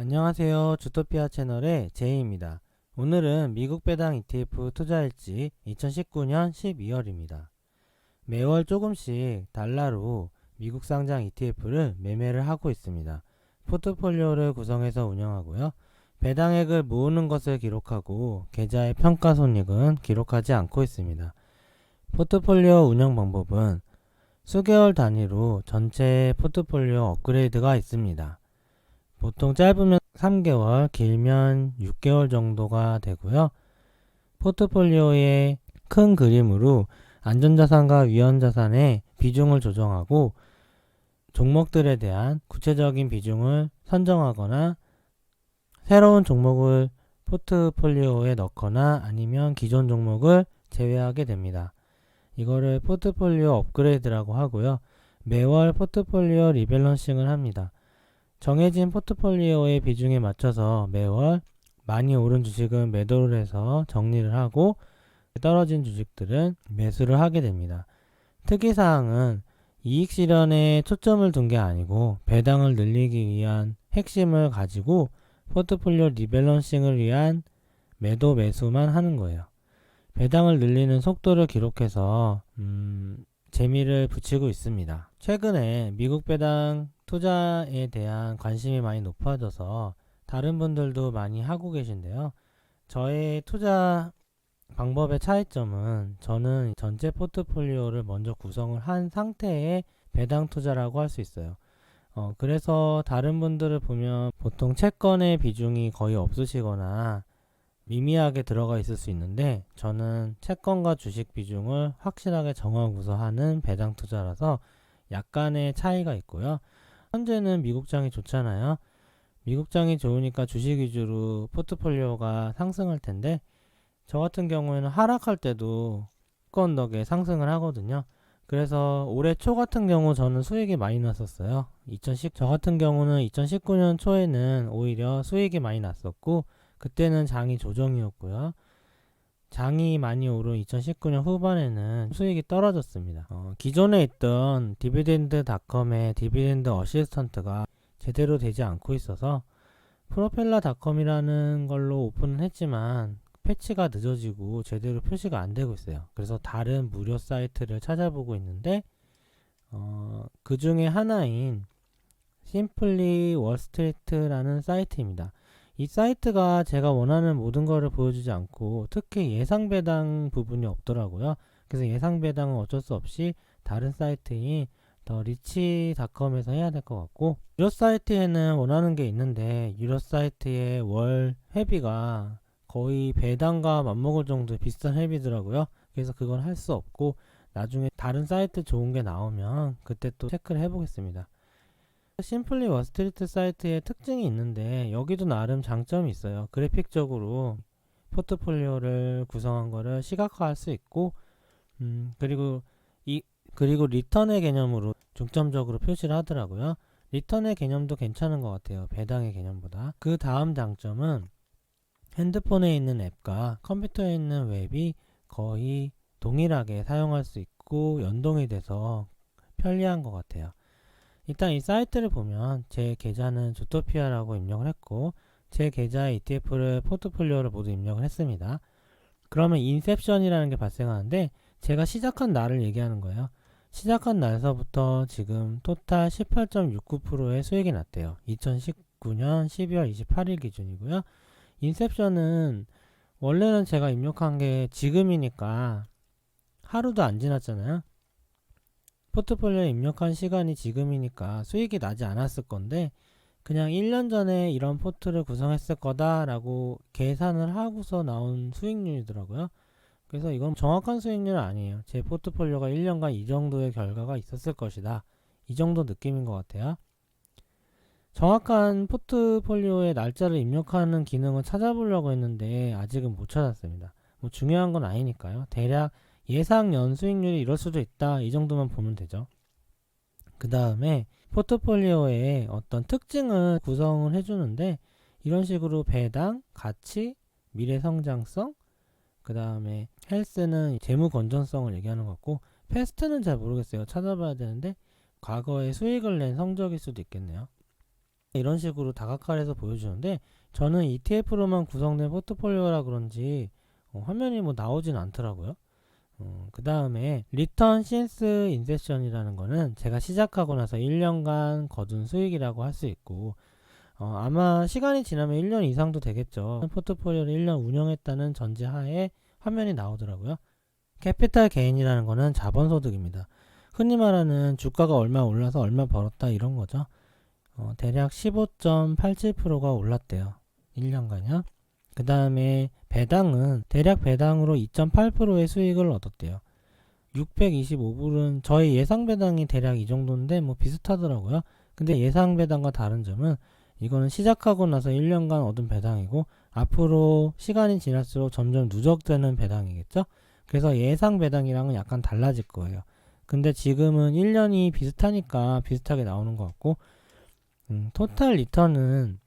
안녕하세요. 주토피아 채널의 제이입니다. 오늘은 미국 배당 ETF 투자일지 2019년 12월입니다. 매월 조금씩 달러로 미국 상장 ETF를 매매를 하고 있습니다. 포트폴리오를 구성해서 운영하고요. 배당액을 모으는 것을 기록하고 계좌의 평가손익은 기록하지 않고 있습니다. 포트폴리오 운영 방법은 수개월 단위로 전체 포트폴리오 업그레이드가 있습니다. 보통 짧으면 3개월, 길면 6개월 정도가 되고요. 포트폴리오의 큰 그림으로 안전자산과 위험자산의 비중을 조정하고 종목들에 대한 구체적인 비중을 선정하거나 새로운 종목을 포트폴리오에 넣거나 아니면 기존 종목을 제외하게 됩니다. 이거를 포트폴리오 업그레이드라고 하고요. 매월 포트폴리오 리밸런싱을 합니다. 정해진 포트폴리오의 비중에 맞춰서 매월 많이 오른 주식은 매도를 해서 정리를 하고 떨어진 주식들은 매수를 하게 됩니다. 특이사항은 이익 실현에 초점을 둔 게 아니고 배당을 늘리기 위한 핵심을 가지고 포트폴리오 리밸런싱을 위한 매도 매수만 하는 거예요. 배당을 늘리는 속도를 기록해서 재미를 붙이고 있습니다. 최근에 미국 배당 투자에 대한 관심이 많이 높아져서 다른 분들도 많이 하고 계신데요. 저의 투자 방법의 차이점은 저는 전체 포트폴리오를 먼저 구성을 한 상태의 배당 투자라고 할 수 있어요. 그래서 다른 분들을 보면 보통 채권의 비중이 거의 없으시거나 미미하게 들어가 있을 수 있는데 저는 채권과 주식 비중을 확실하게 정하고서 하는 배당 투자라서 약간의 차이가 있고요. 현재는 미국장이 좋잖아요. 미국장이 좋으니까 주식 위주로 포트폴리오가 상승할 텐데 저 같은 경우에는 하락할 때도 채권 덕에 상승을 하거든요. 그래서 올해 초 같은 경우 저는 수익이 많이 났었어요. 저 같은 경우는 2019년 초에는 오히려 수익이 많이 났었고 그때는 장이 조정이었고요. 장이 많이 오른 2019년 후반에는 수익이 떨어졌습니다. 기존에 있던 디비덴드닷컴의 디비덴드 어시스턴트가 제대로 되지 않고 있어서 프로펠러닷컴이라는 걸로 오픈을 했지만 패치가 늦어지고 제대로 표시가 안 되고 있어요. 그래서 다른 무료 사이트를 찾아보고 있는데 그 중에 하나인 심플리 월스트리트라는 사이트입니다. 이 사이트가 제가 원하는 모든 거를 보여주지 않고 특히 예상 배당 부분이 없더라고요. 그래서 예상 배당은 어쩔 수 없이 다른 사이트인 더 리치닷컴에서 해야 될 것 같고 유료 사이트에는 원하는 게 있는데 유료 사이트의 월 회비가 거의 배당과 맞먹을 정도의 비싼 회비더라고요. 그래서 그건 할 수 없고 나중에 다른 사이트 좋은 게 나오면 그때 또 체크를 해보겠습니다. 심플리 워스트리트 사이트의 특징이 있는데 여기도 나름 장점이 있어요. 그래픽적으로 포트폴리오를 구성한 거를 시각화할 수 있고 그리고 리턴의 개념으로 중점적으로 표시를 하더라고요. 리턴의 개념도 괜찮은 것 같아요. 배당의 개념보다. 그 다음 장점은 핸드폰에 있는 앱과 컴퓨터에 있는 웹이 거의 동일하게 사용할 수 있고 연동이 돼서 편리한 것 같아요. 일단 이 사이트를 보면 제 계좌는 주토피아라고 입력을 했고 제 계좌의 ETF를 포트폴리오를 모두 입력을 했습니다. 그러면 인셉션이라는 게 발생하는데 제가 시작한 날을 얘기하는 거예요. 시작한 날서부터 지금 토탈 18.69%의 수익이 났대요. 2019년 12월 28일 기준이고요. 인셉션은 원래는 제가 입력한 게 지금이니까 하루도 안 지났잖아요. 포트폴리오에 입력한 시간이 지금이니까 수익이 나지 않았을 건데 그냥 1년 전에 이런 포트를 구성했을 거다라고 계산을 하고서 나온 수익률이더라고요. 그래서 이건 정확한 수익률은 아니에요. 제 포트폴리오가 1년간 이 정도의 결과가 있었을 것이다. 이 정도 느낌인 것 같아요. 정확한 포트폴리오의 날짜를 입력하는 기능을 찾아보려고 했는데 아직은 못 찾았습니다. 뭐 중요한 건 아니니까요. 대략 예상 연수익률이 이럴 수도 있다. 이 정도만 보면 되죠. 그 다음에 포트폴리오의 어떤 특징을 구성을 해주는데 이런 식으로 배당, 가치, 미래 성장성, 그 다음에 헬스는 재무 건전성을 얘기하는 것 같고 패스트는 잘 모르겠어요. 찾아봐야 되는데 과거에 수익을 낸 성적일 수도 있겠네요. 이런 식으로 다각화해서 보여주는데 저는 ETF로만 구성된 포트폴리오라 그런지 화면이 뭐 나오진 않더라고요. 그 다음에 리턴 신스 인셉션이라는 거는 제가 시작하고 나서 1년간 거둔 수익이라고 할 수 있고 아마 시간이 지나면 1년 이상도 되겠죠. 포트폴리오를 1년 운영했다는 전제하에 화면이 나오더라고요. 캐피탈 게인이라는 거는 자본소득입니다. 흔히 말하는 주가가 얼마 올라서 얼마 벌었다 이런 거죠. 대략 15.87%가 올랐대요. 1년간요. 그 다음에 배당은 대략 배당으로 2.8%의 수익을 얻었대요. 625불은 저희 예상 배당이 대략 이 정도인데 뭐 비슷하더라고요. 근데 예상 배당과 다른 점은 이거는 시작하고 나서 1년간 얻은 배당이고 앞으로 시간이 지날수록 점점 누적되는 배당이겠죠. 그래서 예상 배당이랑은 약간 달라질 거예요. 근데 지금은 1년이 비슷하니까 비슷하게 나오는 것 같고 토탈 리턴은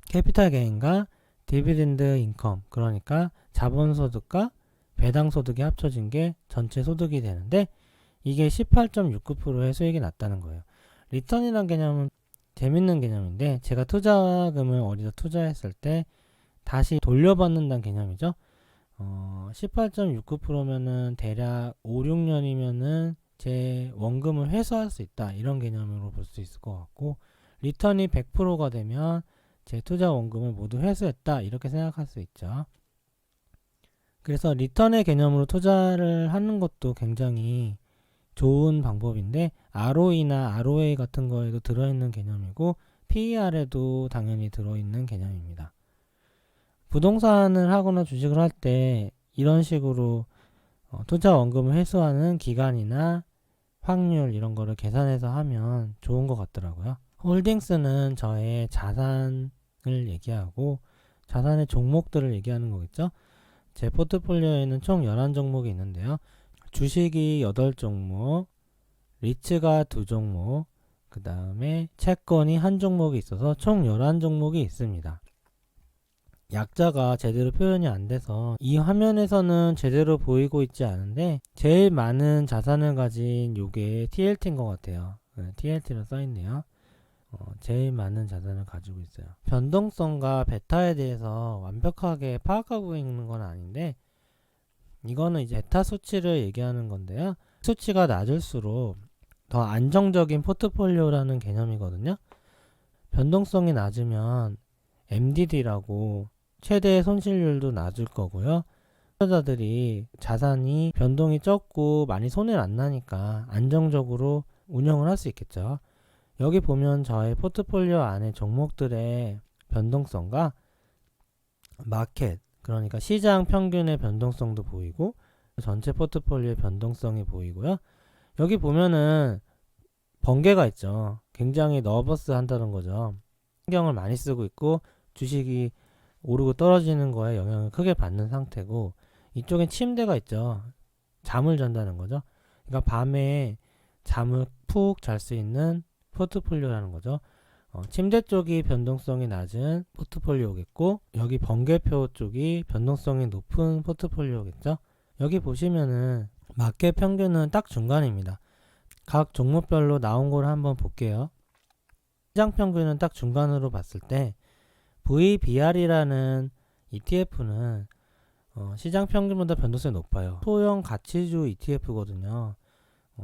캐피탈 게인과 디비den드 인컴, 그러니까 자본소득과 배당소득이 합쳐진 게 전체 소득이 되는데 이게 18.69%의 수익이 났다는 거예요. 리턴이란 개념은 재밌는 개념인데 제가 투자금을 어디다 투자했을 때 다시 돌려받는다는 개념이죠. 18.69%면은 대략 5, 6년이면은 제 원금을 회수할 수 있다 이런 개념으로 볼 수 있을 것 같고 리턴이 100%가 되면 제 투자 원금을 모두 회수했다 이렇게 생각할 수 있죠. 그래서 리턴의 개념으로 투자를 하는 것도 굉장히 좋은 방법인데 ROE나 ROA 같은 거에도 들어있는 개념이고 PER에도 당연히 들어있는 개념입니다. 부동산을 하거나 주식을 할 때 이런 식으로 투자 원금을 회수하는 기간이나 확률 이런 거를 계산해서 하면 좋은 것 같더라고요. 홀딩스는 저의 자산을 얘기하고 자산의 종목들을 얘기하는 거겠죠. 제 포트폴리오에는 총 11종목이 있는데요. 주식이 8종목, 리츠가 2종목, 그 다음에 채권이 1종목이 있어서 총 11종목이 있습니다. 약자가 제대로 표현이 안 돼서 이 화면에서는 제대로 보이고 있지 않은데 제일 많은 자산을 가진 요게 TLT인 것 같아요. TLT로 써있네요. 제일 많은 자산을 가지고 있어요. 변동성과 베타에 대해서 완벽하게 파악하고 있는 건 아닌데 이거는 이제 베타 수치를 얘기하는 건데요. 수치가 낮을수록 더 안정적인 포트폴리오라는 개념이거든요. 변동성이 낮으면 MDD라고 최대 손실률도 낮을 거고요. 투자자들이 자산이 변동이 적고 많이 손해를 안 나니까 안정적으로 운영을 할 수 있겠죠. 여기 보면 저의 포트폴리오 안에 종목들의 변동성과 마켓, 그러니까 시장 평균의 변동성도 보이고 전체 포트폴리오의 변동성이 보이고요. 여기 보면은 번개가 있죠. 굉장히 너버스 한다는 거죠. 신경을 많이 쓰고 있고 주식이 오르고 떨어지는 거에 영향을 크게 받는 상태고 이쪽엔 침대가 있죠. 잠을 잔다는 거죠. 그러니까 밤에 잠을 푹 잘 수 있는 포트폴리오라는 거죠. 침대 쪽이 변동성이 낮은 포트폴리오겠고 여기 번개표 쪽이 변동성이 높은 포트폴리오겠죠. 여기 보시면은 마켓 평균은 딱 중간입니다. 각 종목별로 나온 걸 한번 볼게요. 시장 평균은 딱 중간으로 봤을 때 VBR이라는 ETF는 시장 평균보다 변동성이 높아요. 소형 가치주 ETF거든요.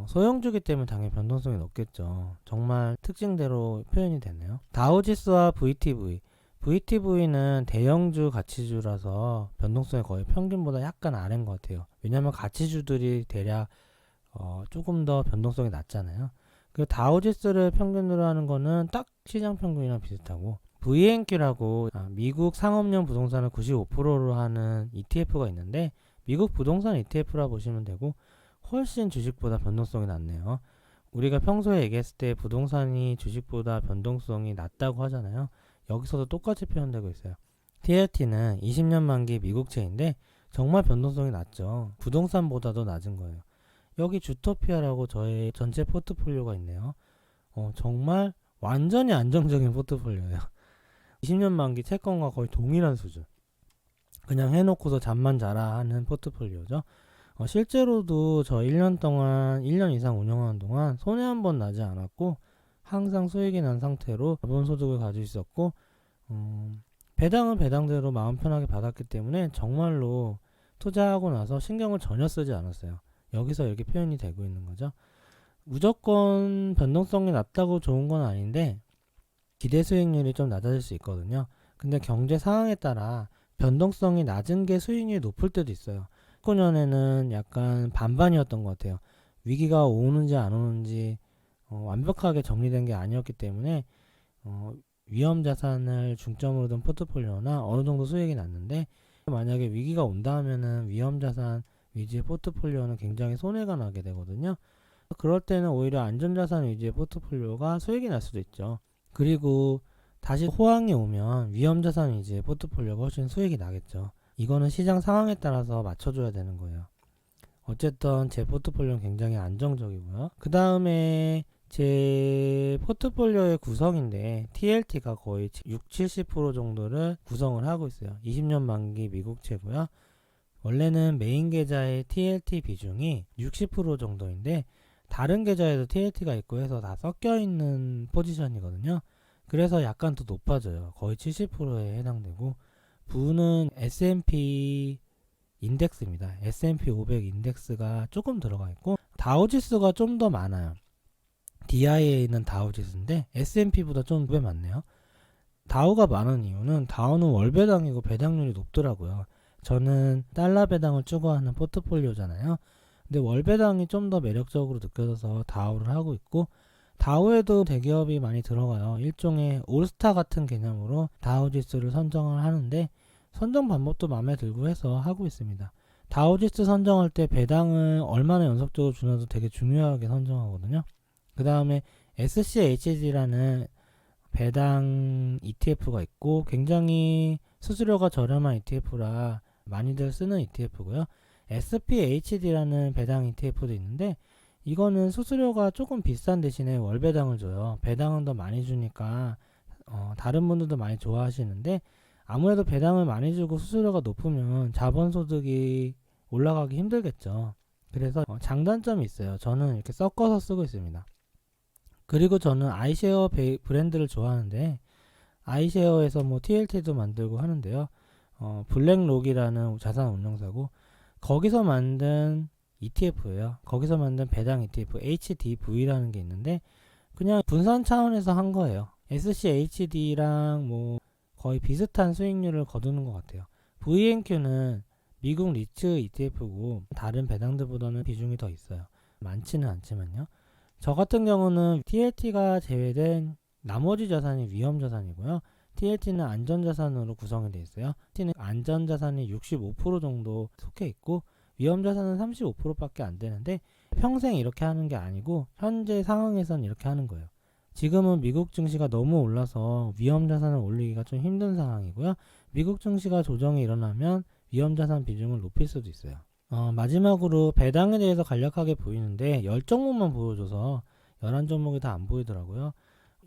소형주기 때문에 당연히 변동성이 높겠죠. 정말 특징대로 표현이 됐네요. 다우지수와 VTV. VTV는 대형주 가치주라서 변동성이 거의 평균보다 약간 아래인 것 같아요. 왜냐하면 가치주들이 대략 조금 더 변동성이 낮잖아요. 그 다우지수를 평균으로 하는 거는 딱 시장 평균이랑 비슷하고 VNQ라고 미국 상업용 부동산을 95%로 하는 ETF가 있는데 미국 부동산 ETF라 보시면 되고 훨씬 주식보다 변동성이 낮네요. 우리가 평소에 얘기했을 때 부동산이 주식보다 변동성이 낮다고 하잖아요. 여기서도 똑같이 표현되고 있어요. TLT는 20년 만기 미국채인데 정말 변동성이 낮죠. 부동산보다도 낮은 거예요. 여기 주토피아라고 저의 전체 포트폴리오가 있네요. 정말 완전히 안정적인 포트폴리오예요. 20년 만기 채권과 거의 동일한 수준. 그냥 해놓고서 잠만 자라 하는 포트폴리오죠. 실제로도 저 1년 동안 1년 이상 운영하는 동안 손해 한 번 나지 않았고 항상 수익이 난 상태로 자본소득을 가지고 있었고, 배당은 배당대로 마음 편하게 받았기 때문에 정말로 투자하고 나서 신경을 전혀 쓰지 않았어요. 여기서 이렇게 표현이 되고 있는 거죠. 무조건 변동성이 낮다고 좋은 건 아닌데 기대 수익률이 좀 낮아질 수 있거든요. 근데 경제 상황에 따라 변동성이 낮은 게 수익률이 높을 때도 있어요. 19년에는 약간 반반이었던 것 같아요. 위기가 오는지 안 오는지 완벽하게 정리된 게 아니었기 때문에 위험 자산을 중점으로 둔 포트폴리오나 어느 정도 수익이 났는데, 만약에 위기가 온다 하면은 위험 자산 위주의 포트폴리오는 굉장히 손해가 나게 되거든요. 그럴 때는 오히려 안전자산 위주의 포트폴리오가 수익이 날 수도 있죠. 그리고 다시 호황이 오면 위험자산 위주의 포트폴리오가 훨씬 수익이 나겠죠. 이거는 시장 상황에 따라서 맞춰줘야 되는 거예요. 어쨌든 제 포트폴리오는 굉장히 안정적이고요. 그 다음에 제 포트폴리오의 구성인데 TLT가 거의 60-70% 정도를 구성을 하고 있어요. 20년 만기 미국채고요. 원래는 메인 계좌의 TLT 비중이 60% 정도인데 다른 계좌에도 TLT가 있고 해서 다 섞여 있는 포지션이거든요. 그래서 약간 더 높아져요. 거의 70%에 해당되고, 부는 S&P 인덱스입니다. S&P 500 인덱스가 조금 들어가 있고, 다우지수가 좀 더 많아요. DIA는 다우지수인데 S&P보다 좀 꽤 많네요. 다우가 많은 이유는 다우는 월 배당이고 배당률이 높더라고요. 저는 달러 배당을 추구하는 포트폴리오잖아요. 근데 월 배당이 좀 더 매력적으로 느껴져서 다우를 하고 있고, 다우에도 대기업이 많이 들어가요. 일종의 올스타 같은 개념으로 다우 지수를 선정을 하는데, 선정 방법도 마음에 들고 해서 하고 있습니다. 다우 지수 선정할 때 배당을 얼마나 연속적으로 주나도 되게 중요하게 선정하거든요. 그 다음에 SCHD라는 배당 ETF가 있고, 굉장히 수수료가 저렴한 ETF라 많이들 쓰는 ETF고요. SPHD라는 배당 ETF도 있는데, 이거는 수수료가 조금 비싼 대신에 월 배당을 줘요. 배당은 더 많이 주니까 다른 분들도 많이 좋아하시는데, 아무래도 배당을 많이 주고 수수료가 높으면 자본소득이 올라가기 힘들겠죠. 그래서 장단점이 있어요. 저는 이렇게 섞어서 쓰고 있습니다. 그리고 저는 아이쉐어 브랜드를 좋아하는데, 아이쉐어에서 뭐 TLT도 만들고 하는데요. 블랙록이라는 자산 운용사고, 거기서 만든 ETF예요. 거기서 만든 배당 ETF HDV라는 게 있는데, 그냥 분산 차원에서 한 거예요. SCHD랑 뭐 거의 비슷한 수익률을 거두는 것 같아요. VNQ는 미국 리츠 ETF고 다른 배당들보다는 비중이 더 있어요. 많지는 않지만요. 저 같은 경우는 TLT가 제외된 나머지 자산이 위험자산이고요. TLT는 안전자산으로 구성이 되어 있어요. TLT는 안전자산이 65% 정도 속해 있고, 위험자산은 35%밖에 안 되는데, 평생 이렇게 하는 게 아니고 현재 상황에선 이렇게 하는 거예요. 지금은 미국 증시가 너무 올라서 위험자산을 올리기가 좀 힘든 상황이고요. 미국 증시가 조정이 일어나면 위험자산 비중을 높일 수도 있어요. 마지막으로 배당에 대해서 간략하게 보이는데 10종목만 보여줘서 11종목이 다 안 보이더라고요.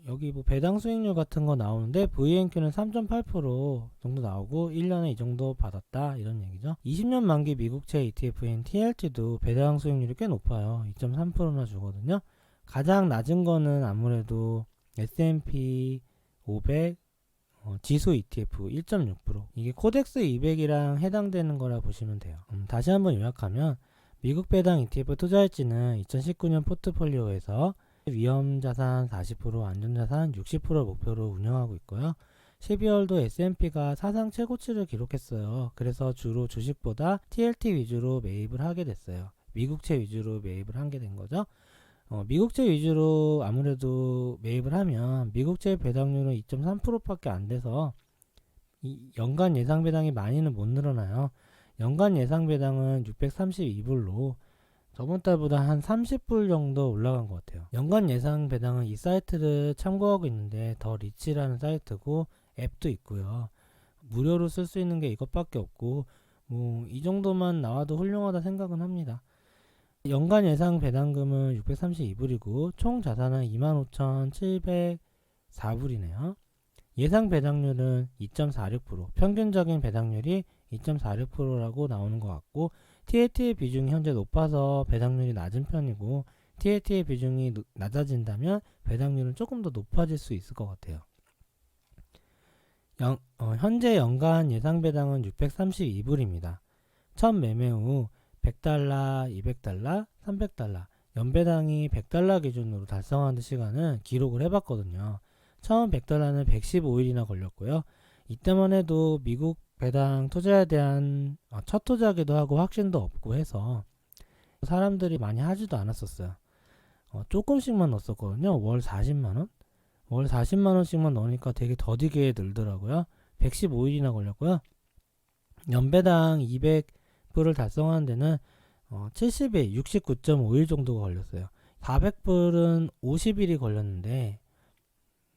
여기 뭐 배당 수익률 같은 거 나오는데 VNQ는 3.8% 정도 나오고 1년에 이 정도 받았다 이런 얘기죠. 20년 만기 미국채 ETF인 TLT도 배당 수익률이 꽤 높아요. 2.3%나 주거든요. 가장 낮은 거는 아무래도 S&P 500 지수 ETF 1.6%, 이게 코덱스 200이랑 해당되는 거라 보시면 돼요. 다시 한번 요약하면 미국 배당 ETF 투자할지는 2019년 포트폴리오에서 위험자산 40%, 안전자산 60% 목표로 운영하고 있고요. 12월도 S&P가 사상 최고치를 기록했어요. 그래서 주로 주식보다 TLT 위주로 매입을 하게 됐어요. 미국채 위주로 매입을 하게 된 거죠. 미국채 위주로 아무래도 매입을 하면 미국채 배당률은 2.3%밖에 안 돼서 연간 예상 배당이 많이는 못 늘어나요. 연간 예상 배당은 632불로 저번 달보다 한 30불 정도 올라간 것 같아요. 연간 예상 배당은 이 사이트를 참고하고 있는데 더 리치라는 사이트고 앱도 있고요. 무료로 쓸 수 있는 게 이것밖에 없고 뭐 이 정도만 나와도 훌륭하다 생각은 합니다. 연간 예상 배당금은 632불이고 총 자산은 25,704불이네요. 예상 배당률은 2.46%, 평균적인 배당률이 2.46%라고 나오는 것 같고, TLT의 비중이 현재 높아서 배당률이 낮은 편이고 TAT의 비중이 낮아진다면 배당률은 조금 더 높아질 수 있을 것 같아요. 현재 연간 예상 배당은 632불입니다. 첫 매매 후 100달러, 200달러, 300달러, 연배당이 100달러 기준으로 달성하는 시간은 기록을 해봤거든요. 처음 100달러는 115일이나 걸렸고요. 이때만 해도 미국 배당 투자에 대한 첫 투자기도 하고 확신도 없고 해서 사람들이 많이 하지도 않았었어요. 조금씩만 넣었거든요. 월 40만원? 월 40만원씩만 넣으니까 되게 더디게 늘더라고요. 115일이나 걸렸고요. 연배당 200불을 달성하는 데는 70일, 69.5일 정도가 걸렸어요. 400불은 50일이 걸렸는데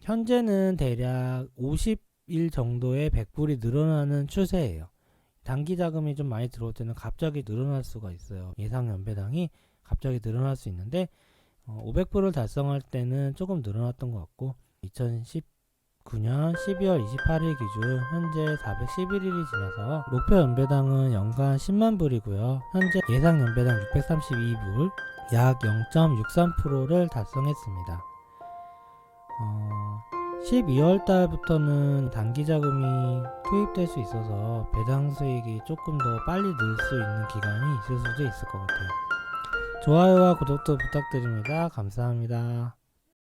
현재는 대략 50일 정도의 100불이 늘어나는 추세예요. 단기 자금이 좀 많이 들어올 때는 갑자기 늘어날 수가 있어요. 예상 연배당이 갑자기 늘어날 수 있는데 500불을 달성할 때는 조금 늘어났던 것 같고 2019년 12월 28일 기준 현재 411일이 지나서 목표 연배당은 연간 10만 불이고요. 현재 예상 연배당 632불 약 0.63%를 달성했습니다. 12월 달부터는 단기 자금이 투입될 수 있어서 배당 수익이 조금 더 빨리 늘 수 있는 기간이 있을 수도 있을 것 같아요. 좋아요와 구독도 부탁드립니다. 감사합니다.